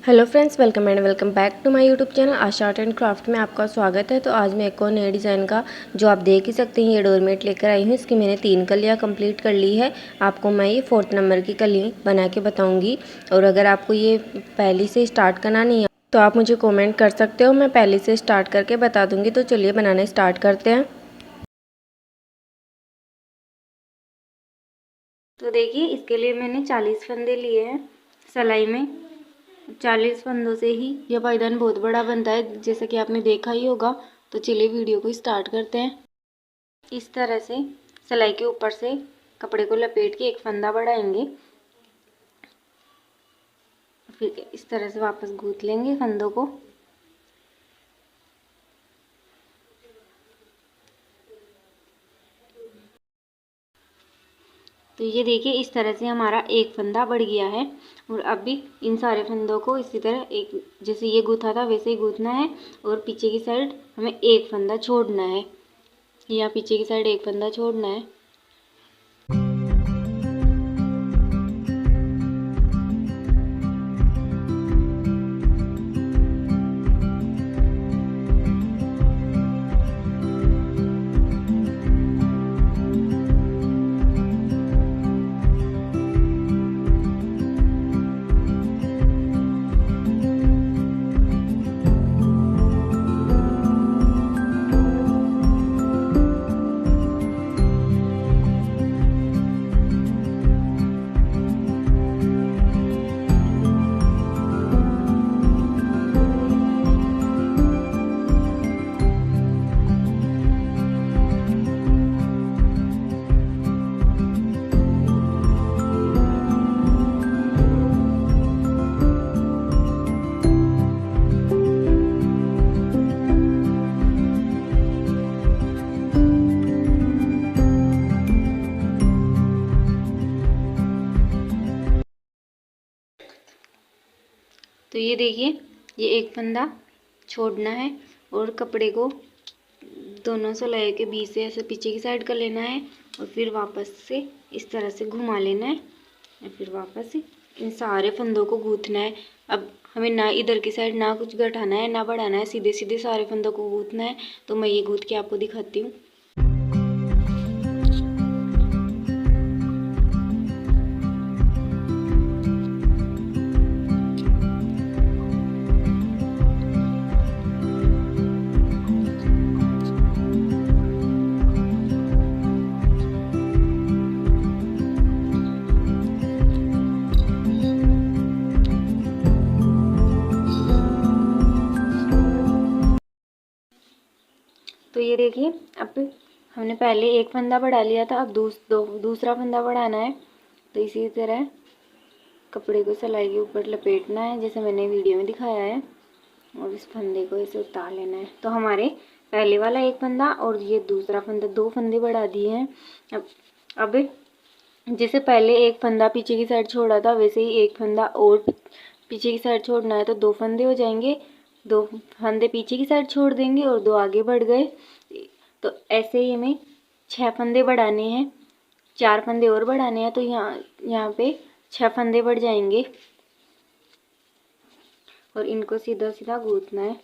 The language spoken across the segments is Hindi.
Hello friends, welcome and welcome back to my YouTube channel Asha art and craft में आपका स्वागत है। तो आज मैं एक और नए डिज़ाइन का जो आप देख ही सकते हैं ये डोरमेट लेकर आई हूँ। इसकी मैंने 3 कलियाँ कंप्लीट कर ली है। आपको मैं ये 4th नंबर की कली बना के बताऊँगी। और अगर आपको ये पहली से स्टार्ट करना नहीं है तो आप मुझे कॉमेंट कर सकते हो, मैं पहले से स्टार्ट करके बता दूँगी। तो चलिए बनाना स्टार्ट करते हैं। तो देखिए, इसके लिए मैंने 40 फंदे लिए हैं सिलाई में। 40 फंदों से ही यह पायदान बहुत बड़ा बनता है, जैसा कि आपने देखा ही होगा। तो चलिए वीडियो को स्टार्ट करते हैं। इस तरह से सिलाई के ऊपर से कपड़े को लपेट के एक फंदा बढ़ाएंगे, फिर इस तरह से वापस गूंथ लेंगे फंदों को। तो ये देखिए, इस तरह से हमारा एक फंदा बढ़ गया है। और अब भी इन सारे फंदों को इसी तरह एक जैसे ये गूथा था वैसे ही गूथना है। और पीछे की साइड हमें एक फंदा छोड़ना है, या पीछे की साइड एक फंदा छोड़ना है। तो ये देखिए, ये एक फंदा छोड़ना है और कपड़े को दोनों सिलाई के बीच से ऐसे पीछे की साइड कर लेना है। और फिर वापस से इस तरह से घुमा लेना है और फिर वापस से इन सारे फंदों को गूंथना है। अब हमें ना इधर की साइड ना कुछ घटाना है ना बढ़ाना है, सीधे सीधे सारे फंदों को गूंथना है। तो मैं ये गूंथ के आपको दिखाती हूँ। तो ये देखिए, अब हमने पहले एक फंदा बढ़ा लिया था, अब दूसरा फंदा बढ़ाना है। तो इसी तरह कपड़े को सिलाई के ऊपर लपेटना है जैसे मैंने वीडियो में दिखाया है, और इस फंदे को ऐसे उतार लेना है। तो हमारे पहले वाला एक फंदा और ये दूसरा फंदा, 2 फंदे बढ़ा दिए हैं। अब जैसे पहले एक फंदा पीछे की साइड छोड़ा था वैसे ही एक फंदा और पीछे की साइड छोड़ना है। तो 2 फंदे हो जाएंगे, 2 फंदे पीछे की साइड छोड़ देंगे और 2 आगे बढ़ गए। तो ऐसे ही हमें 6 फंदे बढ़ाने हैं, 4 फंदे और बढ़ाने हैं। तो यहाँ पे 6 फंदे बढ़ जाएंगे और इनको सीधा सीधा गूंथना है।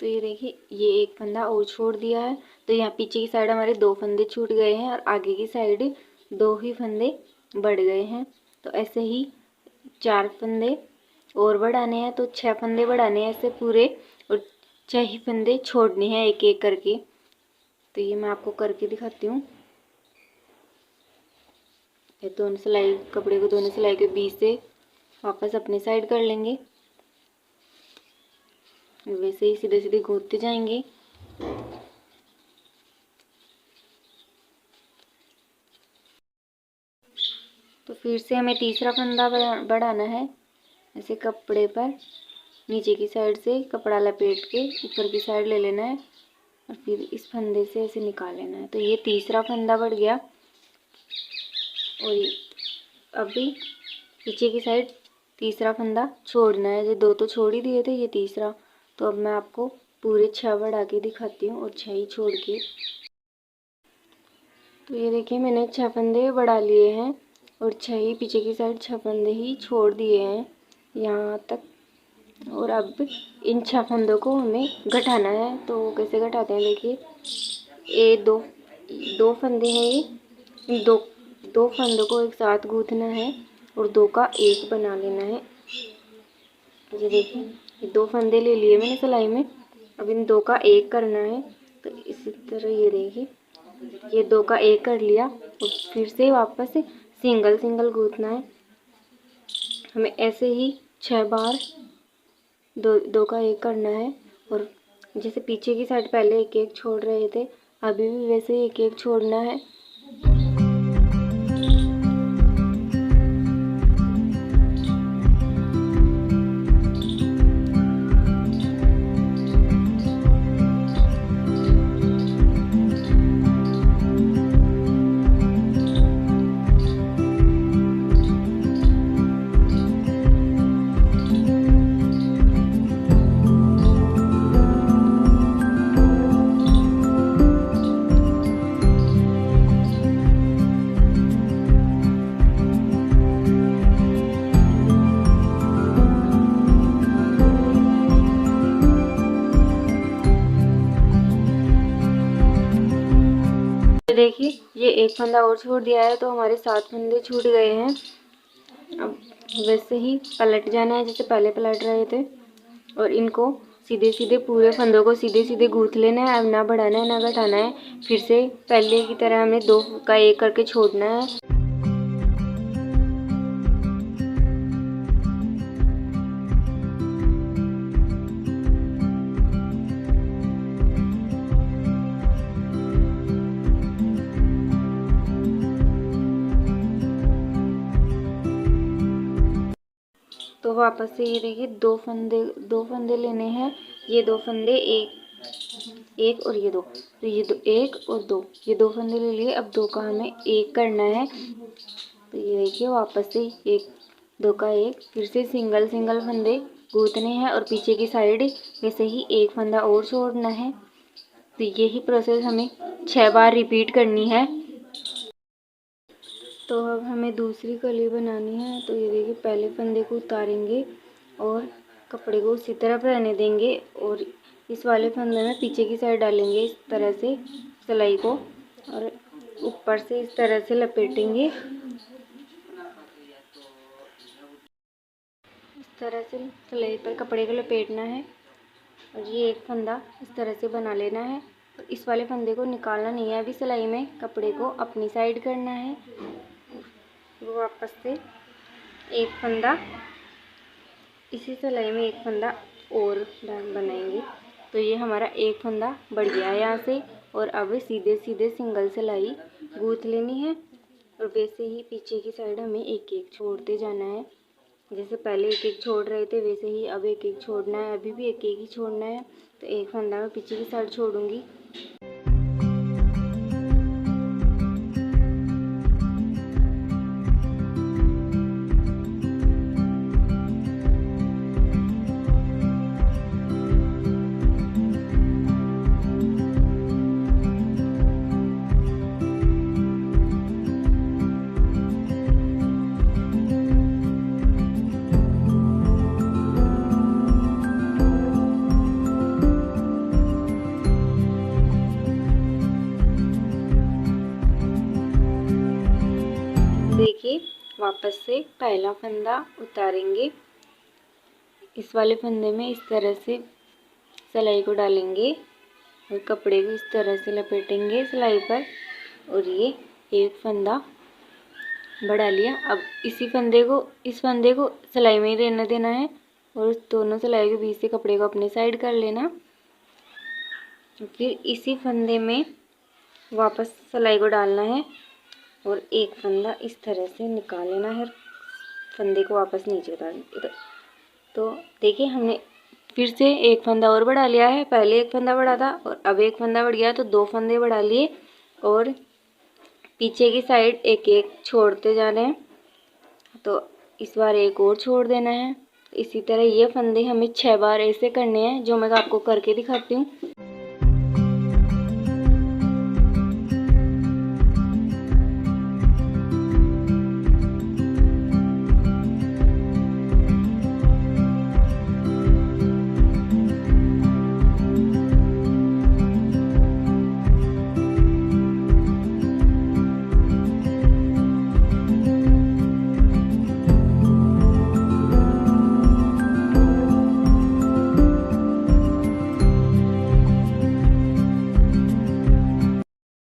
तो ये देखिए, ये एक फंदा और छोड़ दिया है। तो यहाँ पीछे की साइड हमारे 2 फंदे छूट गए हैं और आगे की साइड 2 ही फंदे बढ़ गए हैं। तो ऐसे ही 4 फंदे और बढ़ाने हैं, तो 6 फंदे बढ़ाने हैं ऐसे पूरे, और 6 ही फंदे छोड़ने हैं एक एक करके। तो ये मैं आपको करके दिखाती हूँ। ये दोनों सिलाई कपड़े को दोनों सिलाई के बीच से वापस अपनी साइड कर लेंगे, वैसे ही सीधे सीधे गूंथते जाएंगे। तो फिर से हमें तीसरा फंदा बढ़ाना है। ऐसे कपड़े पर नीचे की साइड से कपड़ा लपेट के ऊपर की साइड ले लेना है और फिर इस फंदे से ऐसे निकाल लेना है। तो ये तीसरा फंदा बढ़ गया। और अभी पीछे की साइड तीसरा फंदा छोड़ना है। ये 2 तो छोड़ ही दिए थे, ये तीसरा। तो अब मैं आपको पूरे 6 बढ़ा के दिखाती हूँ और 6 ही छोड़ के। तो ये देखिए मैंने 6 फंदे बढ़ा लिए हैं और 6 ही पीछे की साइड 6 फंदे ही छोड़ दिए हैं यहाँ तक। और अब इन 6 फंदों को हमें घटाना है। तो कैसे घटाते हैं देखिए, ये दो फंदे हैं, ये दो फंदों को एक साथ गूंथना है और 2 का 1 बना लेना है। ये देखिए ये 2 फंदे ले लिए मैंने सिलाई में, अब इन 2 का 1 करना है। तो इसी तरह ये देखिए ये 2 का 1 कर लिया और फिर से वापस सिंगल सिंगल गूंथना है हमें। ऐसे ही 6 बार 2 का 1 करना है। और जैसे पीछे की साइड पहले 1-1 छोड़ रहे थे, अभी भी वैसे ही 1-1 छोड़ना है। देखिए ये 1 फंदा और छोड़ दिया है, तो हमारे 7 फंदे छूट गए हैं। अब वैसे ही पलट जाना है जैसे पहले पलट रहे थे और इनको सीधे सीधे पूरे फंदों को सीधे सीधे गूंथ लेना है। अब ना बढ़ाना है ना घटाना है। फिर से पहले की तरह हमें 2 का 1 करके छोड़ना है। तो वापस से ये देखिए 2 फंदे लेने हैं। ये 2 फंदे एक और ये 2, तो ये 1 और 2, ये 2 फंदे ले लिए। अब 2 का हमें 1 करना है। तो ये देखिए वापस से 2 का 1, फिर से सिंगल सिंगल फंदे गूंथने हैं और पीछे की साइड वैसे ही 1 फंदा और छोड़ना है। तो यही प्रोसेस हमें 6 बार रिपीट करनी है। तो अब हमें दूसरी कली बनानी है। तो ये देखिए पहले फंदे को उतारेंगे और कपड़े को उसी तरफ रहने देंगे और इस वाले फंदे में पीछे की साइड डालेंगे इस तरह से सिलाई को और ऊपर से इस तरह से लपेटेंगे। इस तरह से सिलाई पर कपड़े को लपेटना है और ये 1 फंदा इस तरह से बना लेना है। और इस वाले फंदे को निकालना नहीं है अभी सिलाई में, कपड़े को अपनी साइड करना है। वो वापस से 1 फंदा इसी सिलाई में 1 फंदा और बनाएंगे। तो ये हमारा 1 फंदा बढ़ गया है यहाँ से। और अब सीधे सीधे सिंगल सिलाई गूंथ लेनी है और वैसे ही पीछे की साइड हमें 1-1 छोड़ते जाना है। जैसे पहले 1-1 छोड़ रहे थे वैसे ही अब 1-1 छोड़ना है। अभी भी 1-1 ही छोड़ना है। तो 1 फंदा मैं पीछे की साइड छोड़ूंगी। देखिए वापस से पहला फंदा उतारेंगे, इस वाले फंदे में इस तरह से सिलाई को डालेंगे और कपड़े को इस तरह से लपेटेंगे सिलाई पर और ये 1 फंदा बढ़ा लिया। अब इस फंदे को सिलाई में ही रहने देना है और उस दोनों सिलाई के बीच से कपड़े को अपने साइड कर लेना। फिर इसी फंदे में वापस सिलाई को डालना है और 1 फंदा इस तरह से निकाल लेना है, फंदे को वापस नीचे उतार तो देखिए हमने फिर से एक फंदा और बढ़ा लिया है। पहले एक फंदा बढ़ा था और अब एक फंदा बढ़ गया, तो 2 फंदे बढ़ा लिए और पीछे की साइड एक एक छोड़ते जाना है। तो इस बार एक और छोड़ देना है। इसी तरह ये फंदे हमें 6 बार ऐसे करने हैं, जो मैं आपको करके दिखाती हूँ।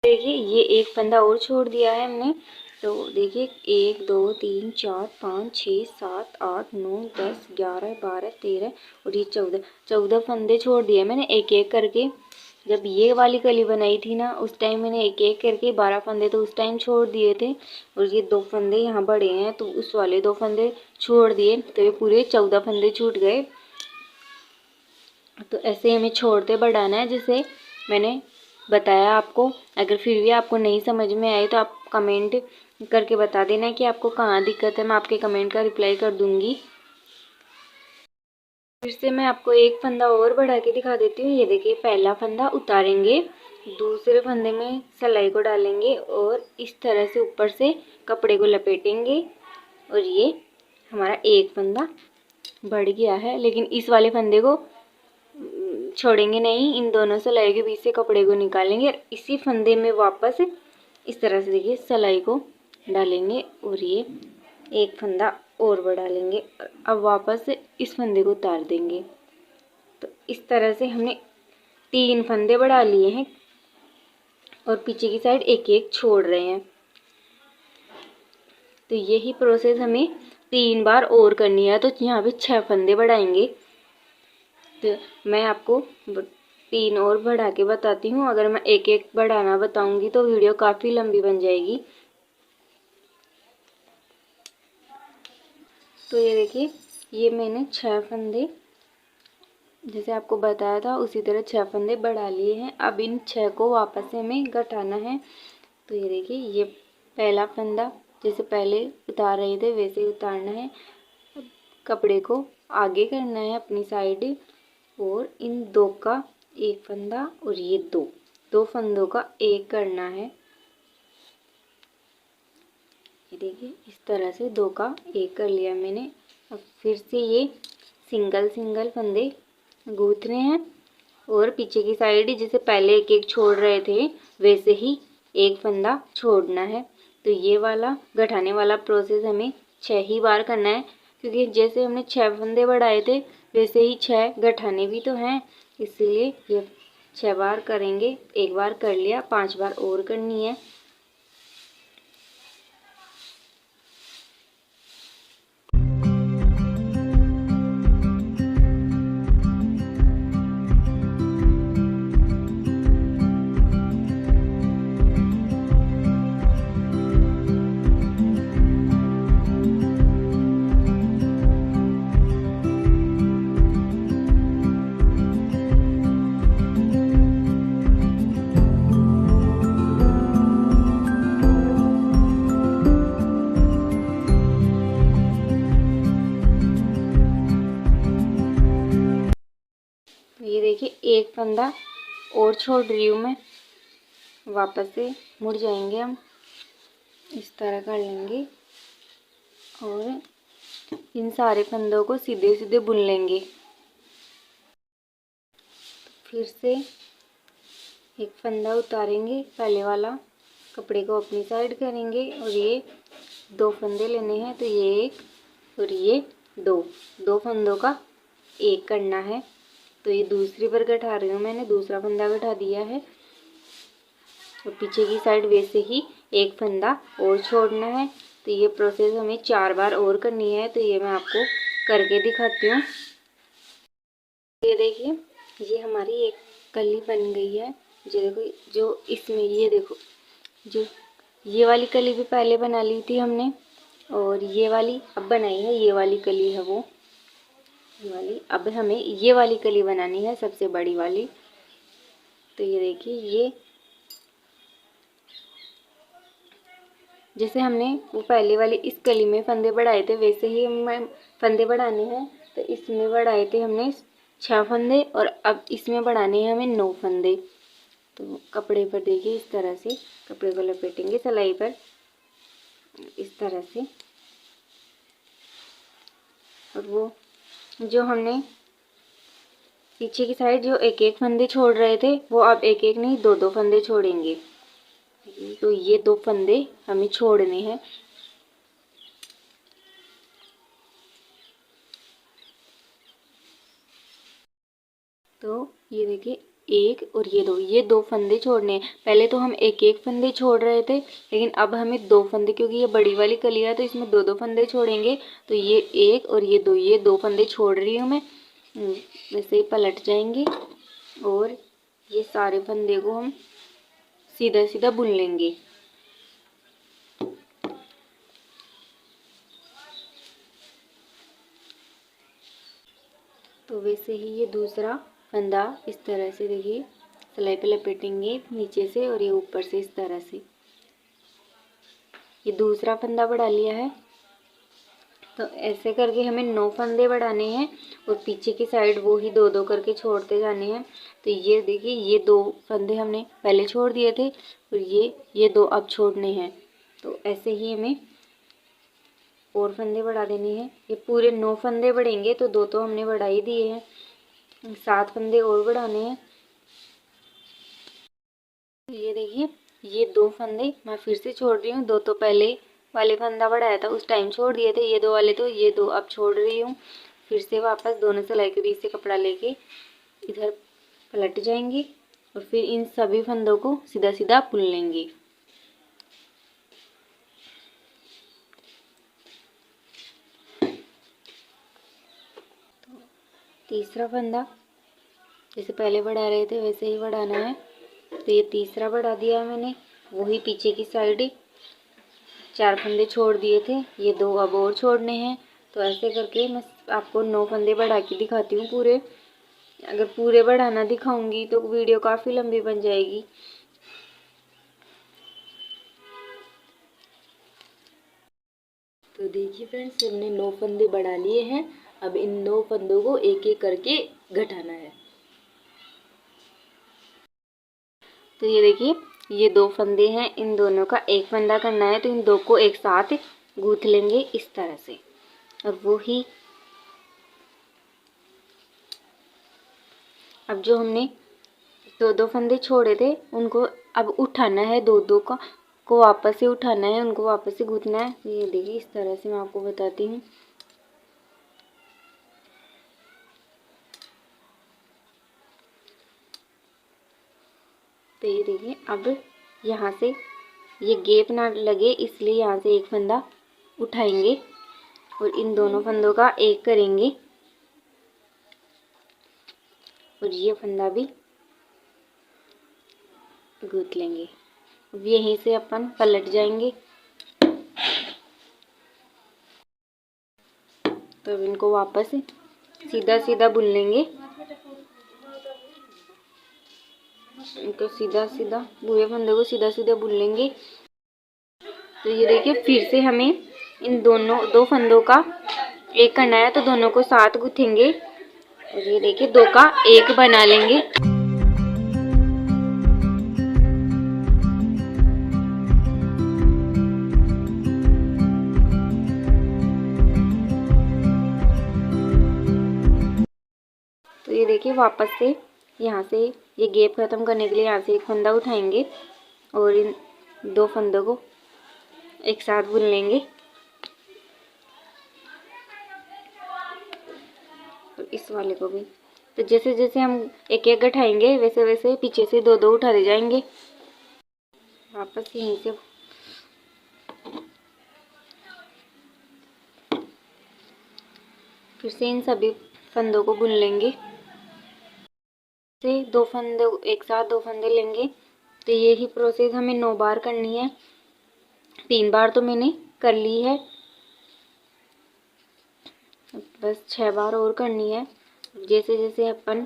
देखिए ये एक फंदा और छोड़ दिया है हमने। तो देखिए 1 2 3 4 5 6 7 8 9 10 11 12 13 और ये 14 फंदे छोड़ दिए मैंने एक एक करके। जब ये वाली कली बनाई थी ना, उस टाइम मैंने एक एक करके 12 फंदे तो उस टाइम छोड़ दिए थे, और ये 2 फंदे यहाँ बढ़े हैं तो उस वाले 2 फंदे छोड़ दिए, तो ये पूरे 14 फंदे छूट गए। तो ऐसे हमें छोड़ते बढ़ाना है, जैसे मैंने बताया आपको। अगर फिर भी आपको नहीं समझ में आए तो आप कमेंट करके बता देना कि आपको कहाँ दिक्कत है, मैं आपके कमेंट का रिप्लाई कर दूंगी। फिर से मैं आपको एक फंदा और बढ़ा के दिखा देती हूँ। ये देखिए पहला फंदा उतारेंगे, दूसरे फंदे में सिलाई को डालेंगे और इस तरह से ऊपर से कपड़े को लपेटेंगे, और ये हमारा एक फंदा बढ़ गया है। लेकिन इस वाले फंदे को छोड़ेंगे नहीं, इन दोनों सिलाई के बीच से कपड़े को निकालेंगे और इसी फंदे में वापस इस तरह से देखिए सिलाई को डालेंगे, और ये एक फंदा और बढ़ा लेंगे। अब वापस से इस फंदे को उतार देंगे। तो इस तरह से हमने 3 फंदे बढ़ा लिए हैं और पीछे की साइड एक एक छोड़ रहे हैं। तो यही प्रोसेस हमें 3 बार और करनी है। तो यहाँ पे 6 फंदे बढ़ाएंगे। तो मैं आपको 3 और बढ़ा के बताती हूँ। अगर मैं एक एक बढ़ाना बताऊंगी तो वीडियो काफ़ी लंबी बन जाएगी। तो ये देखिए ये मैंने 6 फंदे जैसे आपको बताया था उसी तरह 6 फंदे बढ़ा लिए हैं। अब इन 6 को वापस से हमें घटाना है। तो ये देखिए ये पहला फंदा जैसे पहले उतार रहे थे वैसे ही उतारना है। कपड़े को आगे करना है अपनी साइड, और इन 2 का एक फंदा और ये 2 फंदों का एक करना है। ये देखिए इस तरह से 2 का एक कर लिया मैंने। अब फिर से ये सिंगल सिंगल फंदे गूंथने हैं और पीछे की साइड जैसे पहले एक एक छोड़ रहे थे वैसे ही एक फंदा छोड़ना है। तो ये वाला घटाने वाला प्रोसेस हमें 6 ही बार करना है, क्योंकि जैसे हमने 6 फंदे बढ़ाए थे वैसे ही 6 घटाने भी तो हैं, इसलिए ये 6 बार करेंगे। एक बार कर लिया, 5 बार और करनी है। ये देखिए एक फंदा और छोड़ रही हूँ मैं, वापस से मुड़ जाएंगे हम, इस तरह कर लेंगे और इन सारे फंदों को सीधे सीधे बुन लेंगे। फिर से एक फंदा उतारेंगे पहले वाला, कपड़े को अपनी साइड करेंगे और ये 2 फंदे लेने हैं। तो ये एक और ये 2 फंदों का एक करना है। तो ये दूसरी पर घटा रही हूँ मैंने, दूसरा फंदा घटा दिया है और पीछे की साइड वैसे ही एक फंदा और छोड़ना है। तो ये प्रोसेस हमें 4 बार और करनी है। तो ये मैं आपको करके दिखाती हूँ। ये देखिए ये हमारी एक कली बन गई है। जो देखो जो इसमें ये देखो जो ये वाली कली भी पहले बना ली थी हमने, और ये वाली अब बनाई है, ये वाली कली है वो। ये वाली। अब हमें ये वाली कली बनानी है, सबसे बड़ी वाली। तो ये देखिए, ये जैसे हमने वो पहले वाली इस कली में फंदे बढ़ाए थे, वैसे ही हमें फंदे बढ़ाने हैं। तो इसमें बढ़ाए थे हमने 6 फंदे, और अब इसमें बढ़ाने हैं हमें 9 फंदे। तो कपड़े पर देखिए, इस तरह से कपड़े को लपेटेंगे सिलाई पर, इस तरह से। और वो जो हमने पीछे की साइड जो एक एक फंदे छोड़ रहे थे, वो अब एक एक नहीं, 2 2 फंदे छोड़ेंगे। तो ये 2 फंदे हमें छोड़ने हैं। तो ये देखिए, एक और ये 2 फंदे छोड़ने हैं। पहले तो हम एक एक फंदे छोड़ रहे थे, लेकिन अब हमें 2 फंदे, क्योंकि ये बड़ी वाली कली है तो इसमें 2 2 फंदे छोड़ेंगे। तो ये एक और ये 2 फंदे छोड़ रही हूँ मैं। वैसे ही पलट जाएंगे और ये सारे फंदे को हम सीधा सीधा बुन लेंगे। तो वैसे ही ये दूसरा फंदा इस तरह से देखिए, सिलाई पे लपेटेंगे नीचे से, और ये ऊपर से इस तरह से। ये दूसरा फंदा बढ़ा लिया है। तो ऐसे करके हमें 9 फंदे बढ़ाने हैं, और पीछे की साइड वो ही 2 2 करके छोड़ते जाने हैं। तो ये देखिए, ये 2 फंदे हमने पहले छोड़ दिए थे, और ये 2 अब छोड़ने हैं। तो ऐसे ही हमें और फंदे बढ़ा देने हैं। ये पूरे 9 फंदे बढ़ेंगे, तो 2 तो हमने बढ़ा ही दिए हैं, 7 फंदे और बढ़ाने हैं। ये देखिए, ये 2 फंदे मैं फिर से छोड़ रही हूँ। 2 तो पहले वाले फंदा बढ़ाया था उस टाइम छोड़ दिए थे, ये 2 वाले, तो ये 2 अब छोड़ रही हूँ। फिर से वापस दोनों सिलाई के बीच से कपड़ा लेके इधर पलट जाएंगे, और फिर इन सभी फंदों को सीधा सीधा बुन लेंगे। तीसरा फंदा जैसे पहले बढ़ा रहे थे वैसे ही बढ़ाना है। तो ये तीसरा बढ़ा दिया है मैंने, वही पीछे की साइड 4 फंदे छोड़ दिए थे, ये 2 अब और छोड़ने हैं। तो ऐसे करके मैं आपको 9 फंदे बढ़ा के दिखाती हूँ पूरे। अगर पूरे बढ़ाना दिखाऊंगी तो वीडियो काफ़ी लंबी बन जाएगी। तो देखिए फ्रेंड्स, हमने 9 फंदे बढ़ा लिए हैं। अब इन 9 फंदों को एक एक करके घटाना है। तो ये देखिए, ये 2 फंदे हैं, इन दोनों का एक फंदा करना है। तो इन 2 को एक साथ गूंथ लेंगे इस तरह से, और वो ही अब जो हमने 2 2 फंदे छोड़े थे उनको अब उठाना है, 2 2 को वापस से उठाना है, उनको वापस से गूंथना है। ये देखिए, इस तरह से मैं आपको बताती हूँ। तो ये देखिए, अब यहाँ से ये गैप ना लगे इसलिए यहाँ से एक फंदा उठाएंगे, और इन दोनों फंदों का एक करेंगे, और ये फंदा भी गूंथ लेंगे। अब यहीं से अपन पलट जाएंगे। तो अब इनको वापस सीधा सीधा बुन लेंगे, इनको सीधा सीधा पूरे फंदे को सीधा सीधा बुन लेंगे। तो ये देखिए, फिर से हमें इन दोनों 2 फंदों का एक करना है, तो दोनों को साथ गूंथेंगे, और ये देखिए 2 का एक बना लेंगे। तो ये देखिए, वापस से यहाँ से ये गैप खत्म करने के लिए यहाँ से एक फंदा उठाएंगे, और इन 2 फंदों को एक साथ बुन लेंगे, और इस वाले को भी। तो जैसे जैसे हम एक एक उठाएंगे वैसे वैसे पीछे से 2 2 उठाते जाएंगे। वापस यहीं से फिर से इन सभी फंदों को बुन लेंगे। से 2 फंदे एक साथ 2 फंदे लेंगे। तो यही प्रोसेस हमें 9 बार करनी है। 3 बार तो मैंने कर ली है। बस 6 बार और करनी है। जैसे जैसे अपन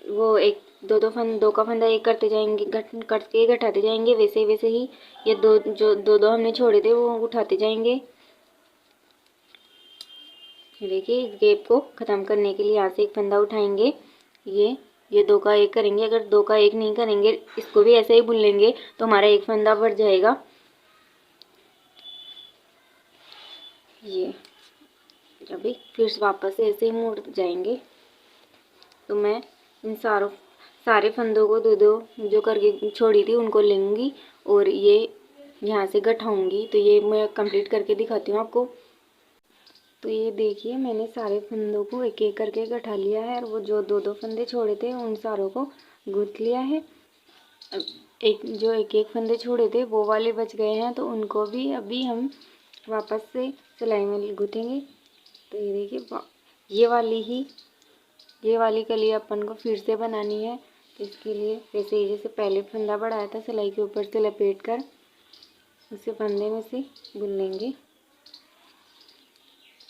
वो एक दो का फंदा एक करते जाएंगे, करके घटाते जाएंगे, वैसे ही ये दो हमने छोड़े थे वो उठाते जाएंगे। देखिए इस गैप को ख़त्म करने के लिए यहाँ से एक फंदा उठाएंगे, ये 2 का 1 करेंगे। अगर 2 का 1 नहीं करेंगे, इसको भी ऐसे ही बुन लेंगे तो हमारा एक फंदा बढ़ जाएगा। ये अभी फिर वापस से ऐसे ही मुड़ जाएंगे। तो मैं इन सारे फंदों को दो जो करके छोड़ी थी उनको लेंगी और ये यहाँ से गठाऊंगी। तो ये मैं कंप्लीट करके दिखाती हूँ आपको। तो ये देखिए मैंने सारे फंदों को एक एक करके गठा लिया है और वो जो दो फंदे छोड़े थे उन सारों को गूंथ लिया है। एक एक फंदे छोड़े थे वो वाले बच गए हैं, तो उनको भी अभी हम वापस से सिलाई में गूँथेंगे। तो ये देखिए ये वाली कली अपन को फिर से बनानी है। तो इसके लिए वैसे ही जैसे पहले फंदा बढ़ाया था सिलाई के ऊपर से लपेट कर उसे फंदे में से बुन लेंगे।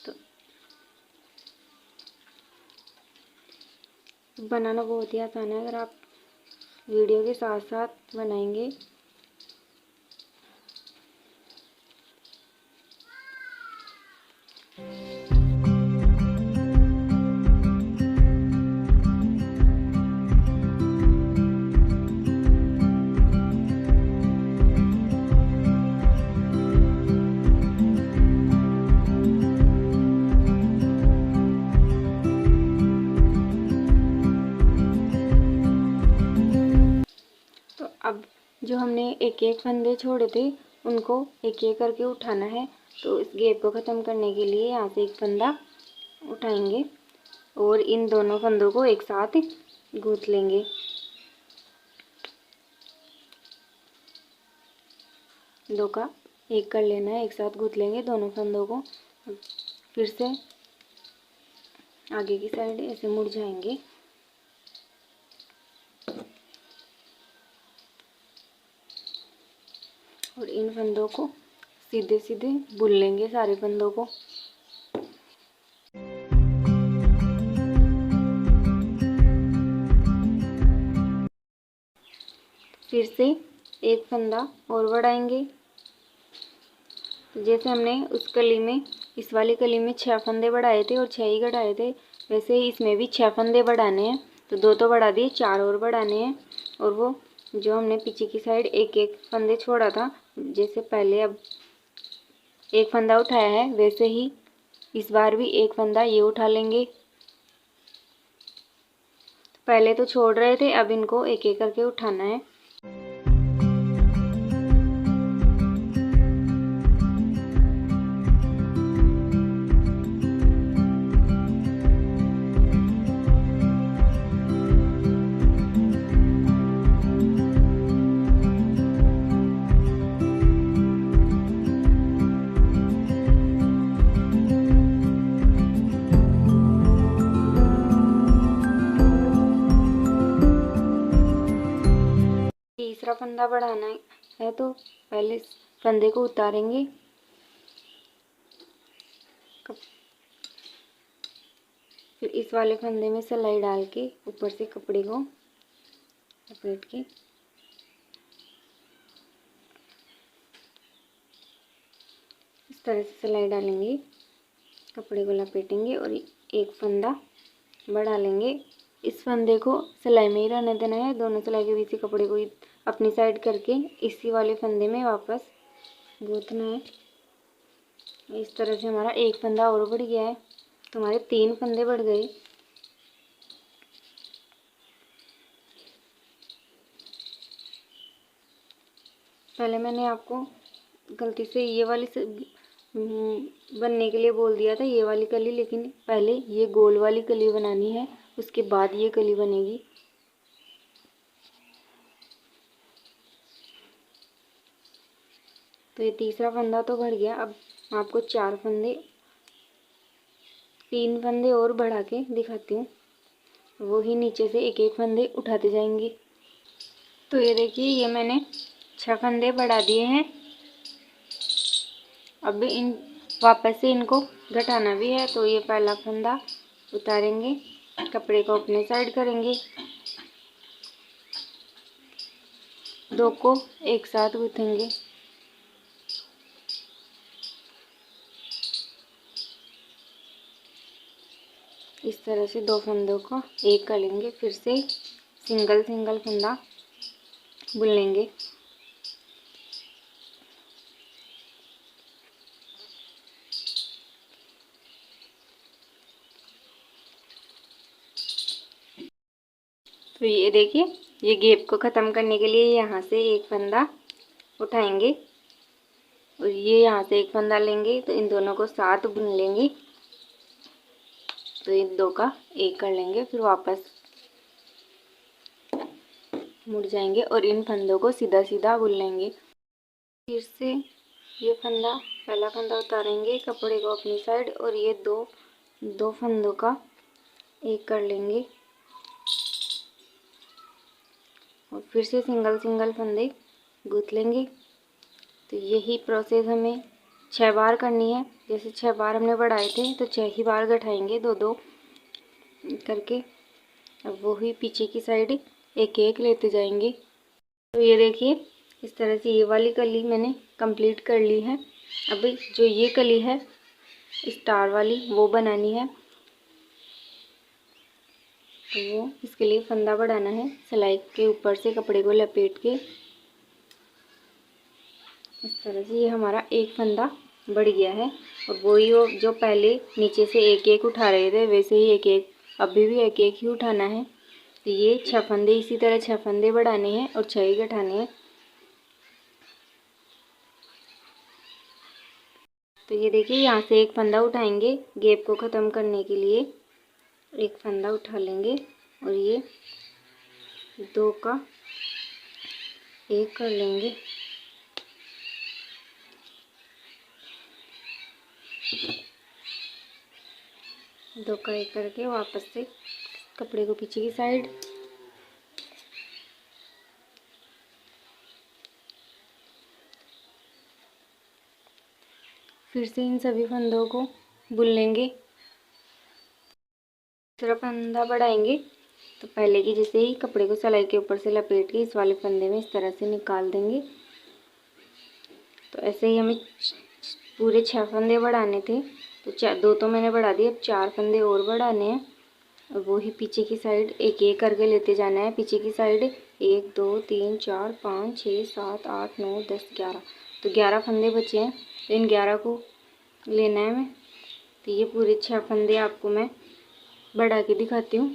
तो बनाना बहुत ही आसान है अगर आप वीडियो के साथ साथ बनाएंगे। अब जो हमने एक एक फंदे छोड़े थे उनको एक एक करके उठाना है। तो इस गैप को ख़त्म करने के लिए यहाँ से एक फंदा उठाएंगे और इन दोनों फंदों को एक साथ गूंथ लेंगे। दो का एक कर लेना है, एक साथ गूंथ लेंगे दोनों फंदों को। फिर से आगे की साइड ऐसे मुड़ जाएंगे। और इन फंदों को सीधे सीधे बुन लेंगे सारे फंदों को। फिर से एक फंदा और बढ़ाएंगे। तो जैसे हमने उस कली में इस वाली कली में 6 फंदे बढ़ाए थे और 6 ही घटाए थे, वैसे ही इसमें भी 6 फंदे बढ़ाने हैं। तो 2 तो बढ़ा दिए, 4 और बढ़ाने हैं। और वो जो हमने पीछे की साइड एक एक फंदे छोड़ा था, जैसे पहले अब एक फंदा उठाया है वैसे ही इस बार भी एक फंदा ये उठा लेंगे। पहले तो छोड़ रहे थे, अब इनको एक एक करके उठाना है। तीसरा फंदा बढ़ाना है तो पहले फंदे को उतारेंगे, फिर इस वाले फंदे में सिलाई डाल के ऊपर से कपड़े को लपेट के इस तरह से सिलाई डालेंगे, कपड़े को लपेटेंगे और एक फंदा बढ़ा लेंगे। इस फंदे को सिलाई में ही रहने देना है, दोनों सिलाई के बीच से कपड़े को अपनी साइड करके इसी वाले फंदे में वापस गूंथना है। इस तरह से हमारा एक फंदा और बढ़ गया है, तो हमारे 3 फंदे बढ़ गए। पहले मैंने आपको गलती से ये वाली बनने के लिए बोल दिया था, ये वाली कली, लेकिन पहले ये गोल वाली कली बनानी है, उसके बाद ये कली बनेगी। तो ये तीसरा फंदा तो बढ़ गया। अब आपको 3 फंदे और बढ़ा के दिखाती हूँ, वो ही नीचे से एक एक फंदे उठाते जाएंगे। तो ये देखिए ये मैंने 6 फंदे बढ़ा दिए हैं। अब इन वापस से इनको घटाना भी है। तो ये पहला फंदा उतारेंगे, कपड़े को अपने साइड करेंगे, दो को एक साथ गूंथेंगे। इस तरह से दो फंदों को एक कर लेंगे, फिर से सिंगल सिंगल फंदा बुन लेंगे। तो ये देखिए, ये गैप को ख़त्म करने के लिए यहाँ से एक फंदा उठाएंगे और ये यहाँ से एक फंदा लेंगे, तो इन दोनों को साथ बुन लेंगे। तो इन दो का एक कर लेंगे, फिर वापस मुड़ जाएंगे और इन फंदों को सीधा सीधा बुन लेंगे। फिर से ये फंदा, पहला फंदा उतारेंगे, कपड़े को अपनी साइड, और ये दो फंदों का एक कर लेंगे और फिर से सिंगल सिंगल फंदे गूंथ लेंगे। तो यही प्रोसेस हमें 6 बार करनी है। जैसे 6 बार हमने बढ़ाए थे, तो 6 ही बार गठाएंगे, दो दो करके। अब वही पीछे की साइड एक एक लेते जाएंगे। तो ये देखिए, इस तरह से ये वाली कली मैंने कंप्लीट कर ली है। अब जो ये कली है स्टार वाली, वो बनानी है। तो वो इसके लिए फंदा बढ़ाना है। सिलाई के ऊपर से कपड़े को लपेट के इस तरह से ये हमारा एक फंदा बढ़ गया है। और वही वो जो पहले नीचे से एक एक उठा रहे थे, वैसे ही एक एक अभी भी एक एक ही उठाना है। तो ये 6 फंदे, इसी तरह 6 फंदे बढ़ाने हैं और 6 ही गठाने हैं। तो ये देखिए, यहाँ से एक फंदा उठाएंगे गैप को ख़त्म करने के लिए। एक फंदा उठा लेंगे और ये दो का एक कर लेंगे। दो का एक करके वापस से कपड़े को पीछे की साइड, फिर से इन सभी फंदों को बुन लेंगे। दूसरा फंदा बढ़ाएंगे, तो पहले की जैसे ही कपड़े को सिलाई के ऊपर से लपेट के इस वाले फंदे में इस तरह से निकाल देंगे। तो ऐसे ही हमें पूरे 6 फंदे बढ़ाने थे। तो दो तो मैंने बढ़ा दिए, अब 4 फंदे और बढ़ाने हैं। और वो ही पीछे की साइड एक एक करके लेते जाना है। पीछे की साइड 1 2 3 4 5 6 7 8 9 10 11, तो 11 फंदे बचे हैं। तो इन 11 को लेना है मैं। तो ये पूरे 6 फंदे आपको मैं बढ़ा के दिखाती हूँ।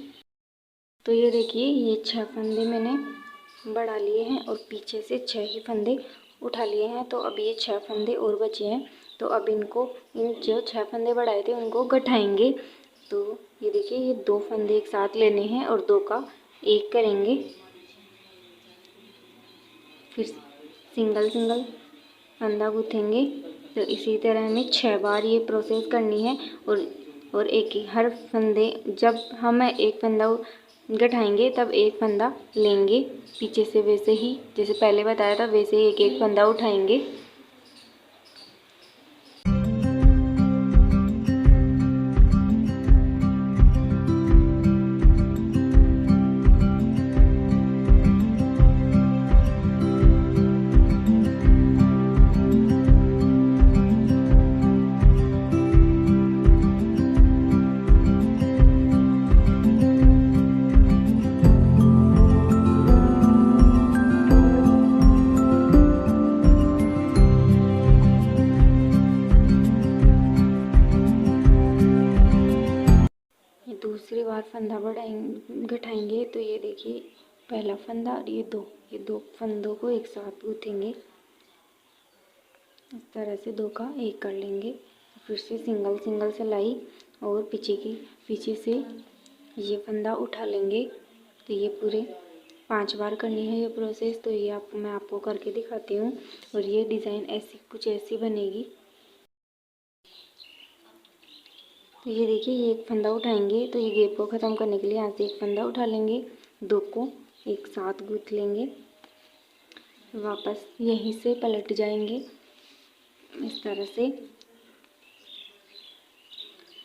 तो ये देखिए, ये 6 फंदे मैंने बढ़ा लिए हैं और पीछे से 6 ही फंदे उठा लिए हैं। तो अब ये 6 फंदे और बचे हैं। तो अब इनको, इन जो 6 फंदे बढ़ाए थे उनको गठाएंगे। तो ये देखिए, ये 2 फंदे एक साथ लेने हैं और 2 का एक करेंगे। फिर सिंगल सिंगल फंदा गूँथेंगे। तो इसी तरह हमें 6 बार ये प्रोसेस करनी है। और एक ही हर फंदे, जब हम एक फंदा गठाएंगे तब एक फंदा लेंगे पीछे से, वैसे ही जैसे पहले बताया था वैसे ही एक एक फंदा उठाएंगे। दूसरी बार फंदा गठाएंगे। तो ये देखिए, पहला फंदा और ये दो फंदों को एक साथ गूँथेंगे। इस तरह से 2 का एक कर लेंगे। फिर से सिंगल सिंगल सिलाई और पीछे से ये फंदा उठा लेंगे। तो ये पूरे 5 बार करनी है ये प्रोसेस। तो ये मैं आपको करके दिखाती हूँ। और ये डिज़ाइन कुछ ऐसी बनेगी। तो ये देखिए, ये एक फंदा उठाएंगे। तो ये गैप को ख़त्म करने के लिए यहाँ से एक फंदा उठा लेंगे, 2 को एक साथ गूँथ लेंगे, वापस यहीं से पलट जाएंगे इस तरह से।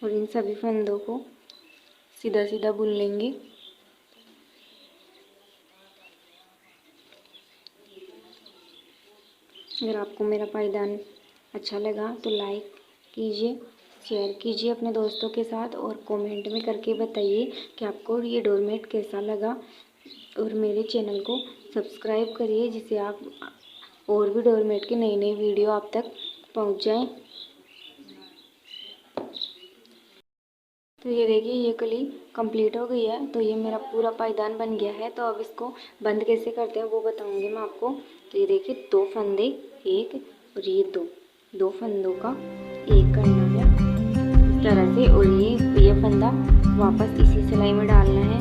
और इन सभी फंदों को सीधा सीधा बुन लेंगे। अगर आपको मेरा पायदान अच्छा लगा तो लाइक कीजिए, शेयर कीजिए अपने दोस्तों के साथ और कमेंट में करके बताइए कि आपको ये डोरमेट कैसा लगा। और मेरे चैनल को सब्सक्राइब करिए जिससे आप और भी डोरमेट की नई नई वीडियो आप तक पहुंच जाएं। तो ये देखिए ये कली कंप्लीट हो गई है। तो ये मेरा पूरा पायदान बन गया है। तो अब इसको बंद कैसे करते हैं वो बताऊंगी मैं आपको। तो ये देखिए 2 फंदे, एक और ये दो फंदों का एक करना है इस तरह से। और ये फंदा वापस इसी सिलाई में डालना है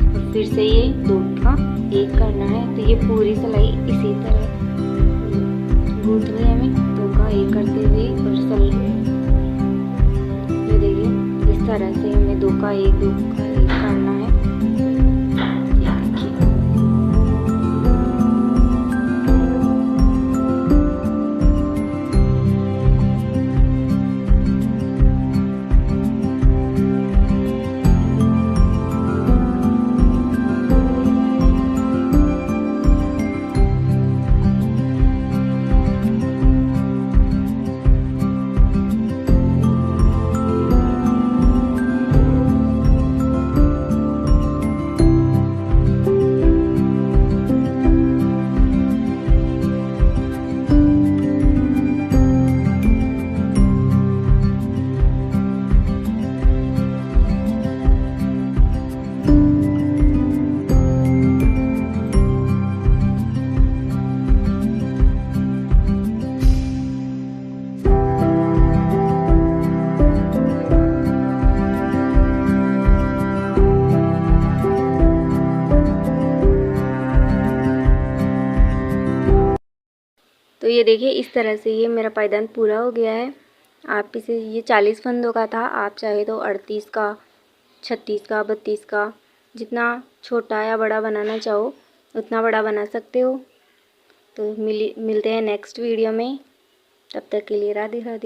और फिर से ये 2 का एक करना है। तो ये पूरी सिलाई इसी तरह गूंथनी है हमें 2 का एक करते हुए और सिलाई। ये देखिए इस तरह से हमें 2 का एक करना है। तो ये देखिए इस तरह से ये मेरा पायदान पूरा हो गया है। आप इसे, ये 40 फंदों का था, आप चाहे तो 38 का, 36 का, 32 का, जितना छोटा या बड़ा बनाना चाहो उतना बड़ा बना सकते हो। तो मिलते हैं नेक्स्ट वीडियो में, तब तक के लिए राधे राधे।